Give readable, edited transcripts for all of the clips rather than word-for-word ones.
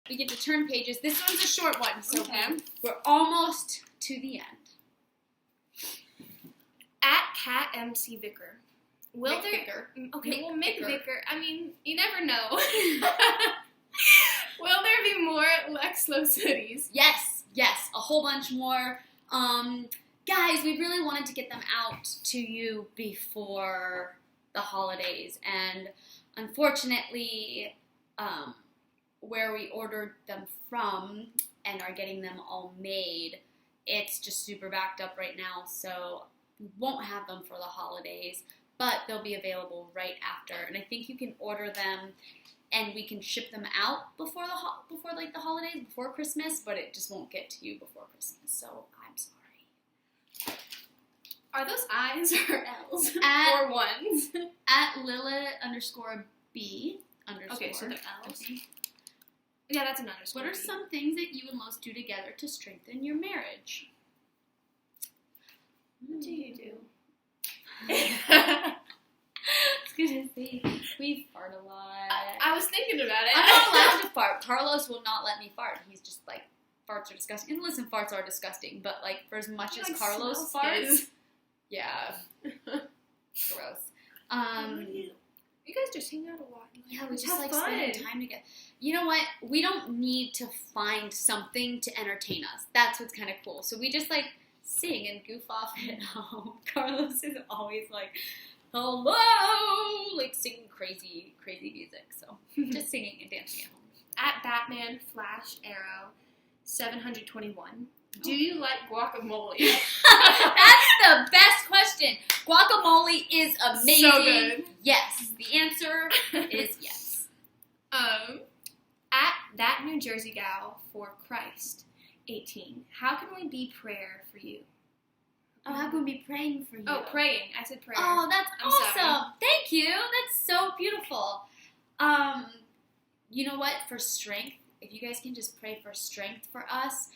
We get to turn pages. This one's a short one, so Okay. we're almost to the end. At Cat MC Vicker. Will Mick there? Vicker. Okay, Mick well, Mick Vicker. Vicker. I mean, you never know. Will there be more Lex Los hoodies? Yes, a whole bunch more. Guys, we really wanted to get them out to you before the holidays, and unfortunately, where we ordered them from and are getting them all made, it's just super backed up right now, so we won't have them for the holidays, but they'll be available right after. And I think you can order them and we can ship them out before the holidays, before Christmas, but it just won't get to you before Christmas. So I'm sorry. Are those I's or L's At- or ones? At Lila_B_. Okay, so they're L's. Okay. Yeah, that's an underscore. What are some things that you and Los do together to strengthen your marriage? What do you do? I was gonna say, we fart a lot. I was thinking about it. I'm not allowed to fart. Carlos will not let me fart. He's just like, farts are disgusting. And listen, farts are disgusting, but like, for as much as Carlos smells farts, his. yeah, gross. You guys just hang out a lot. Yeah, we just have like fun. spending time together. You know what? We don't need to find something to entertain us. That's what's kind of cool. So we just like sing and goof off at home. Carlos is always like, hello, like singing crazy music. So just singing and dancing at home. At Batman Flash Arrow 721. Do you like guacamole? That's the best question. Guacamole is amazing. So good. Yes. The answer is yes. At That New Jersey Gal for Christ 18. How can we be prayer for you? Oh, how can we be praying for you? Oh, praying. I said prayer. Oh, that's I'm awesome. sorry. Thank you. That's so beautiful. You know what? For strength, if you guys can just pray for strength for us,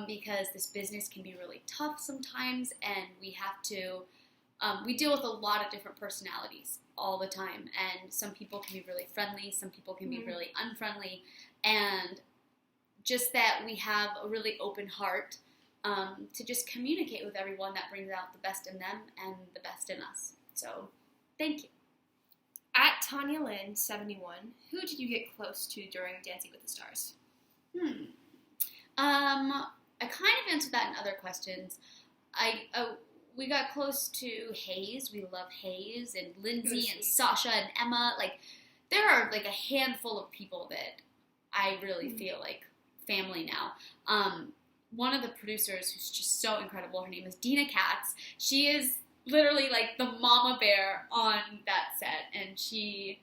because this business can be really tough sometimes, and we have to, we deal with a lot of different personalities all the time, and some people can be really friendly, some people can be really unfriendly, and just that we have a really open heart to just communicate with everyone that brings out the best in them and the best in us. So, thank you. At Tanya Lynn 71. Who did you get close to during Dancing with the Stars? I kind of answered that in other questions. We got close to Hayes. We love Hayes and Lindsay and Sasha and Emma. Like, there are like a handful of people that I really feel like family now. One of the producers who's just so incredible, her name is Dina Katz. She is literally like the mama bear on that set, and she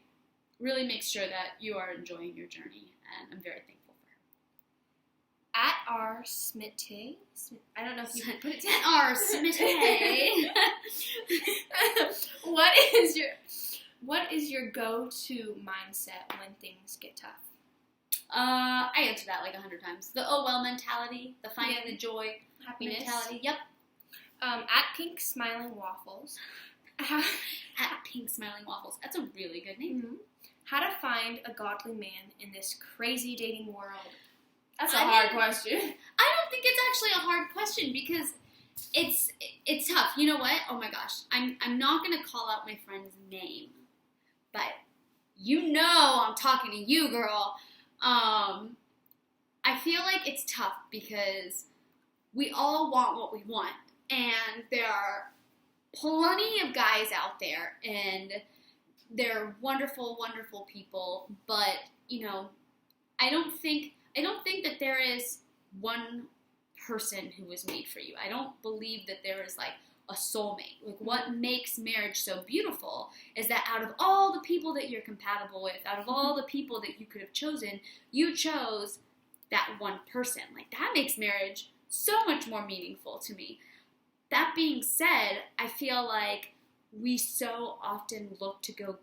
really makes sure that you are enjoying your journey, and I'm very thankful for her. At R. Smitte. I don't know if you can put it down. R. Smitte. What is your go-to mindset when things get tough? I answered that like 100 times. The oh well mentality, the finding the joy Happiness. mentality. Yep. At Pink Smiling Waffles. At Pink Smiling Waffles. That's a really good name. How to find a godly man in this crazy dating world. That's a I hard mean, question. I don't think it's actually a hard question because it's tough. You know what? Oh my gosh. I'm not gonna call out my friend's name, but you know I'm talking to you, girl. I feel like it's tough because we all want what we want, and there are plenty of guys out there, and they're wonderful, wonderful people, but, you know, I don't think that there is one person who was made for you. I don't believe that there is, like, a soulmate. Like, what makes marriage so beautiful is that out of all the people that you're compatible with, out of all the people that you could have chosen, you chose that one person. Like, that makes marriage so much more meaningful to me. That being said, I feel like we so often look to go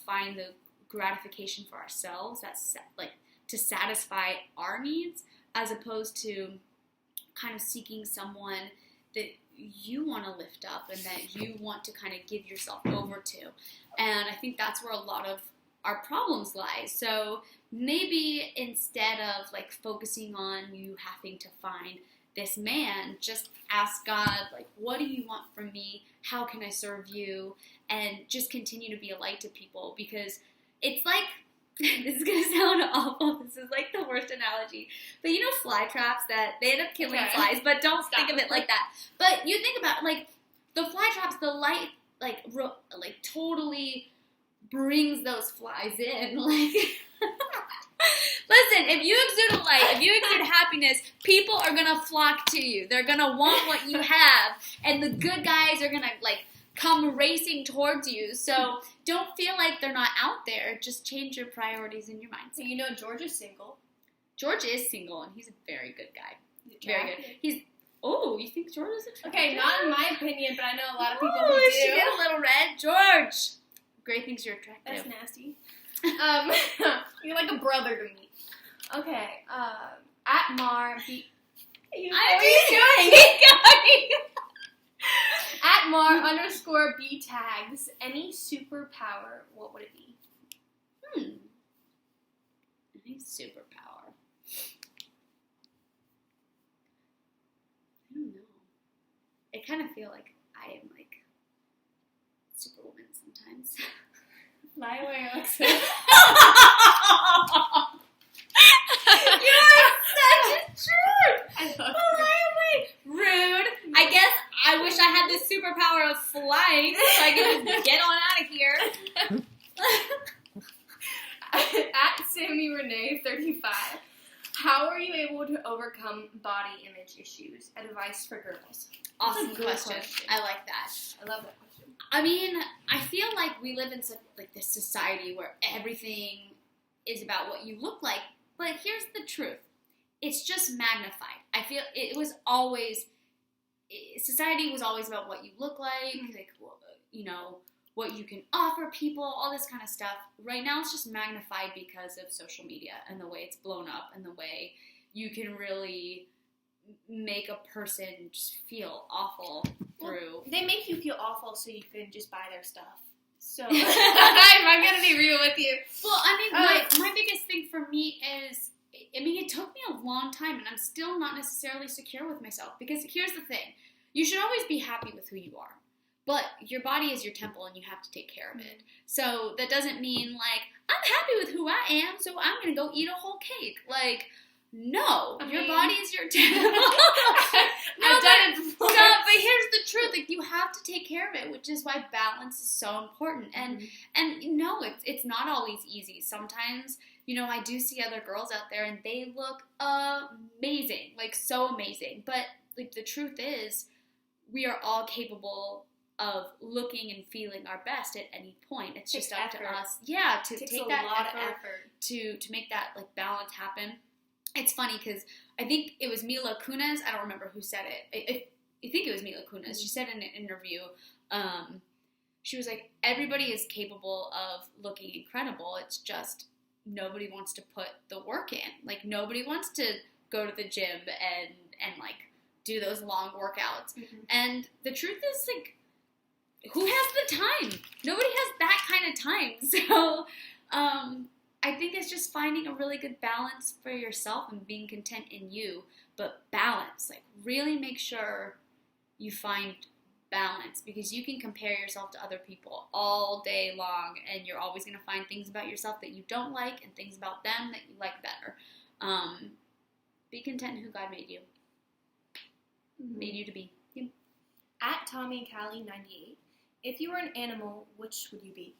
find the gratification for ourselves, that's like to satisfy our needs, as opposed to kind of seeking someone that you want to lift up and that you want to kind of give yourself over to. And I think that's where a lot of our problems lie. So maybe instead of like focusing on you having to find this man, just ask God, like, what do you want from me? How can I serve you? And just continue to be a light to people, because it's like, this is going to sound awful. This is like the worst analogy. But you know fly traps that they end up killing flies, but don't think of it like that. But you think about, like, the fly traps, the light, like totally brings those flies in. Like, listen, if you exude a light, if you exude happiness, people are going to flock to you. They're going to want what you have, and the good guys are going to, like, come racing towards you. So don't feel like they're not out there. Just change your priorities in your mindset. So you know George is single. George is single, and he's a very good guy. Very good. He's, oh, you think George is attractive? Okay, not in my opinion, but I know a lot of people who Oh, do. she get a little red. George! Gray thinks you're attractive. That's nasty. You're like a brother to me. Okay, at Mar, at Mar_B tags, any superpower, what would it be? Any superpower? I don't know. I kind of feel like I am like Superwoman sometimes. Fly away, Alexa. You're such a jerk! I love Fly away! Rude. I guess I wish I had the superpower of flying so I could just get on out of here. At Sammy Renee 35, how are you able to overcome body image issues? Advice for girls. Awesome That's a good question. I like that. I love that question. I mean, I feel like we live in such like this society where everything is about what you look like, but here's the truth. It's just magnified. I feel it was always, society was always about what you look like, like, you know, what you can offer people, all this kind of stuff. Right now it's just magnified because of social media and the way it's blown up and the way you can really make a person just feel awful through. They make you feel awful so you can just buy their stuff. So, I'm going to be real with you. Well, I mean, my biggest thing for me is, I mean, it took me a long time, and I'm still not necessarily secure with myself. Because here's the thing. You should always be happy with who you are. But your body is your temple, and you have to take care of it. So that doesn't mean, like, I'm happy with who I am, so I'm going to go eat a whole cake. Like, no. Your body is your temple. I've done it before. No, but here's the truth. Like, you have to take care of it, which is why balance is so important. And no, it's not always easy. Sometimes, you know, I do see other girls out there, and they look amazing. Like, so amazing. But, like, the truth is, we are all capable of looking and feeling our best at any point. It's just up to us. Yeah, to take that effort to make that, like, balance happen. It's funny because I think it was Mila Kunis. I don't remember who said it. I think it was Mila Kunis. She said in an interview, she was like, everybody is capable of looking incredible. It's just nobody wants to put the work in. Like, nobody wants to go to the gym and like, do those long workouts. And the truth is, like, who has the time? Nobody has that kind of time. So, I think it's just finding a really good balance for yourself and being content in you. But balance, like, really make sure you find balance, because you can compare yourself to other people all day long, and you're always going to find things about yourself that you don't like and things about them that you like better. Be content in who God made you. Made you to be. Yeah. At Tommy Callie 98, if you were an animal, which would you be?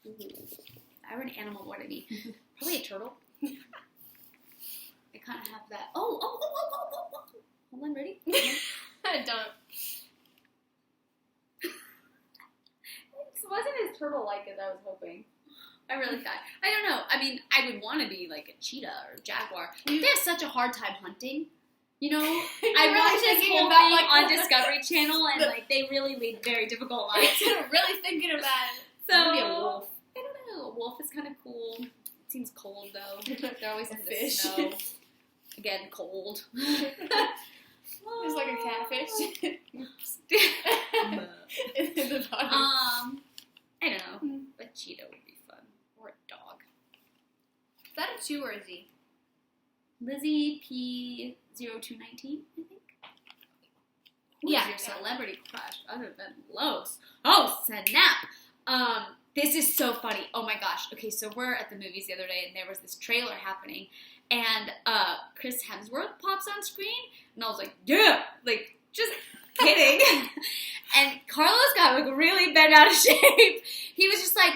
If I were an animal, what would I be? Probably a turtle. I kind of have that. Oh. Hold on, ready? I don't. It wasn't as turtle-like as I was hoping. I really thought. I don't know. I mean, I would want to be like a cheetah or a jaguar. They have such a hard time hunting. You know, I watched this whole thing on Discovery Channel, and like they really lead very difficult lives. Really thinking about it. So maybe a wolf. I don't know. A wolf is kind of cool. It seems cold though. They're always in the snow. Again, cold. It's like a catfish. In the bottom. I don't know. A cheetah would be fun, or a dog. that a 2 or a Z? Lizzie P0219, I think. Who's Yeah, your yeah. celebrity crush other than Los? Oh, snap! This is so funny. Oh my gosh. Okay, so we're at the movies the other day, and there was this trailer happening, and Chris Hemsworth pops on screen, and I was like, yeah, like just kidding. And Carlos got like really bent out of shape. He was just like,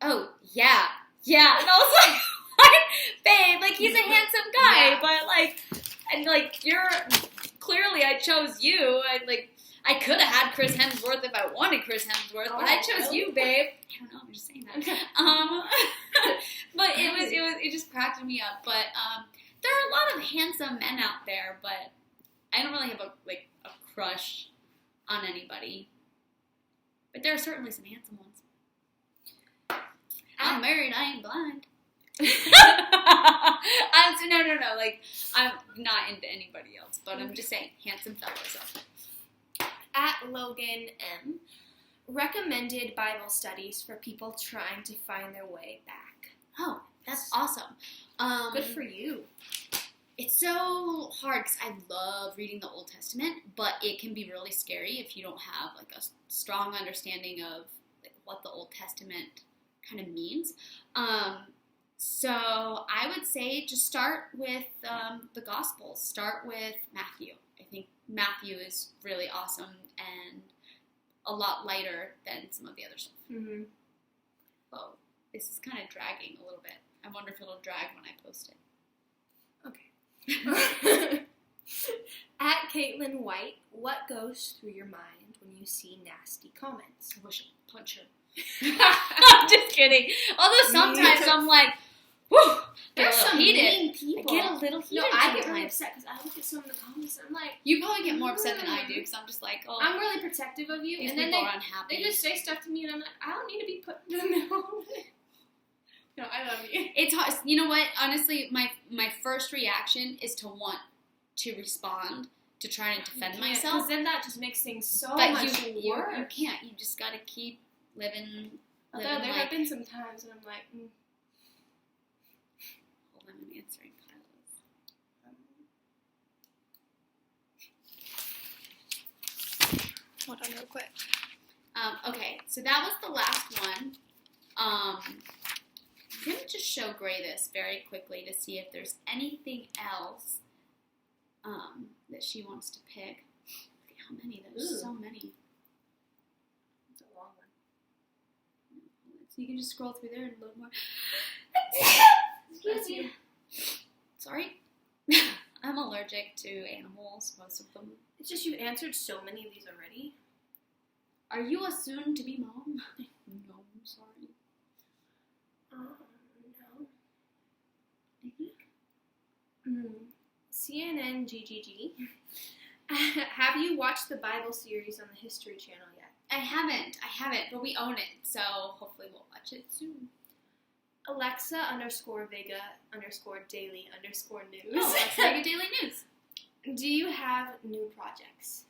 oh yeah, and I was like, what? Babe, like he's a handsome guy, Yeah. but like, and like you're clearly I chose you. I could have had Chris Hemsworth if I wanted Chris Hemsworth, but I chose really? you, babe. I don't know, I'm just saying that. But it just cracked me up. But there are a lot of handsome men out there, but I don't really have a crush on anybody. But there are certainly some handsome ones. I'm married, I ain't blind. No. Like, I'm not into anybody else, but I'm just saying, handsome fellas out there. At Logan M. Recommended Bible studies for people trying to find their way back. Oh, that's awesome. Good for you. It's so hard because I love reading the Old Testament, but it can be really scary if you don't have like a strong understanding of like, what the Old Testament kind of means. So I would say just start with the Gospels. Start with Matthew. I think Matthew is really awesome and a lot lighter than some of the other stuff. Mm-hmm. Whoa, this is kind of dragging a little bit. I wonder if it'll drag when I post it. Okay. At Caitlin White, what goes through your mind when you see nasty comments? I wish I'd punch her. I'm just kidding. Although sometimes I'm like, whew, There's some heated. mean people. I get a little heated. No, I get really sometimes. upset because I look at some of the comments and I'm like, You probably get more upset than I do because I'm just like, oh, I'm really protective of you, these and then people they are unhappy. just say stuff to me, and I'm like, I don't need to be put in the middle of it. No, I love you. It's hard. You know what? Honestly, my first reaction is to want to respond, to try and defend myself. Because then that just makes things so But much you worse. can't. You just gotta keep living. Although there have been some times when I'm like, Hold on, I'm answering Kyla's. hold on real quick. Okay, so that was the last one. I'm going to just show Gray this very quickly to see if there's anything else that she wants to pick. Look at how many. There's so many. It's a long one. So you can just scroll through there and load more. Excuse me. Sorry. I'm allergic to animals, most of them. It's just you've answered so many of these already. Are you a soon-to-be mom? No, I'm sorry. No. CNN GGG. Have you watched the Bible series on the History Channel yet? I haven't, but we own it, so hopefully we'll watch it soon. Alexa _Vega_daily_news. Oh, that's like a daily news. Do you have new projects?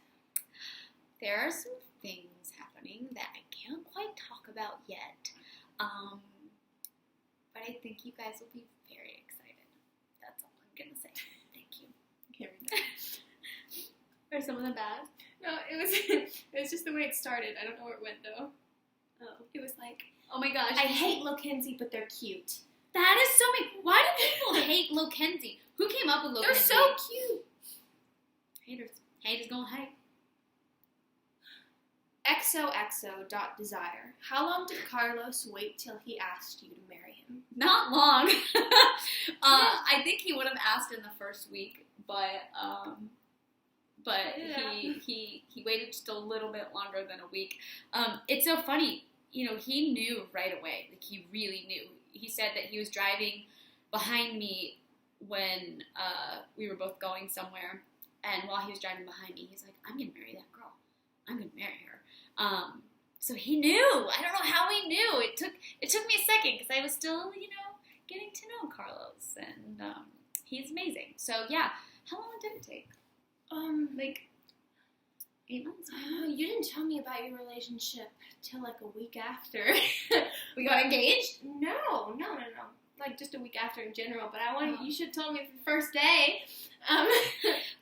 There are some things happening that I can't quite talk about yet, but I think you guys will be very excited. That's all I'm gonna say. Thank you. Can't read that. Are some of them bad? No, it was just the way it started. I don't know where it went though. Oh. It was like, Oh my gosh. I hate Lokenzie, but they're cute. That is so mean. Why do people hate Lokenzie? Who came up with Lokenzie? They're so cute. Haters. Haters gonna hate. XOXO.desire. How long did Carlos wait till he asked you to marry him? Not long. I think he would have asked in the first week, but Yeah. he waited just a little bit longer than a week. It's so funny. You know, he knew right away. Like, he really knew. He said that he was driving behind me when we were both going somewhere, and while he was driving behind me, he's like, I'm going to marry that girl. I'm going to marry her. So he knew. I don't know how he knew. It took me a second because I was still, getting to know Carlos, and he's amazing. So, yeah. How long did it take? Like 8 months. You didn't tell me about your relationship till like a week after. We got engaged? No. like just a week after in general, but you should have told me the first day.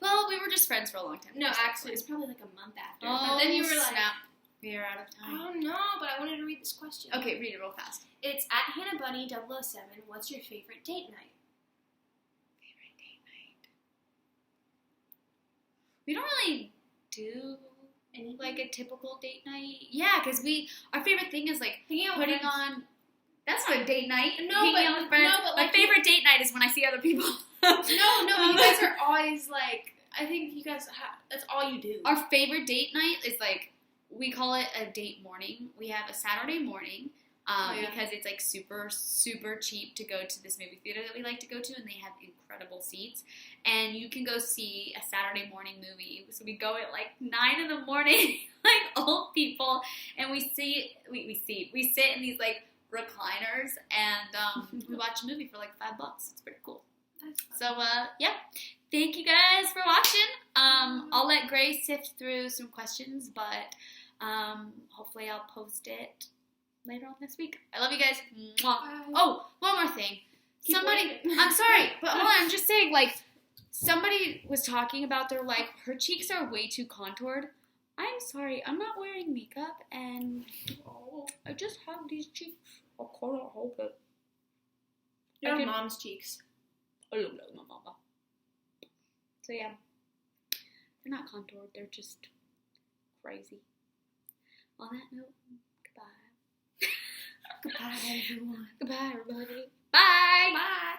Well, we were just friends for a long time. No, actually, it's probably like a month after. Oh, but then you were like, snap. We are out of time. oh no, but I wanted to read this question. Okay, read it real fast. It's at Hannah Bunny 007. What's your favorite date night? Favorite date night? We don't really do Anything? like a typical date night. Yeah, because our favorite thing is like Hanging out with putting friends. on. That's not a date night. No, Hanging but- out with friends. no, but, my like, favorite date night is when I see other people. No, you guys are always like, I think you guys that's all you do. Our favorite date night is like, we call it a date morning. We have a Saturday morning because it's like super, super cheap to go to this movie theater that we like to go to, and they have incredible seats. And you can go see a Saturday morning movie. So we go at like 9 in the morning, like old people, and we sit in these like recliners, and we watch a movie for like $5. It's pretty cool. So, yeah. Thank you guys for watching. I'll let Grace sift through some questions, but hopefully I'll post it later on this week. I love you guys. Mwah. Bye. Oh, one more thing. Keep Somebody, waiting. I'm sorry, but hold on, I'm just saying, like, somebody was talking about her cheeks are way too contoured. I'm sorry, I'm not wearing makeup, and I just have these cheeks. I can't help it. Your mom's cheeks. I love my mama. So yeah, they're not contoured, they're just crazy. On that note, goodbye. Goodbye, everyone. Goodbye, everybody. Bye. Bye.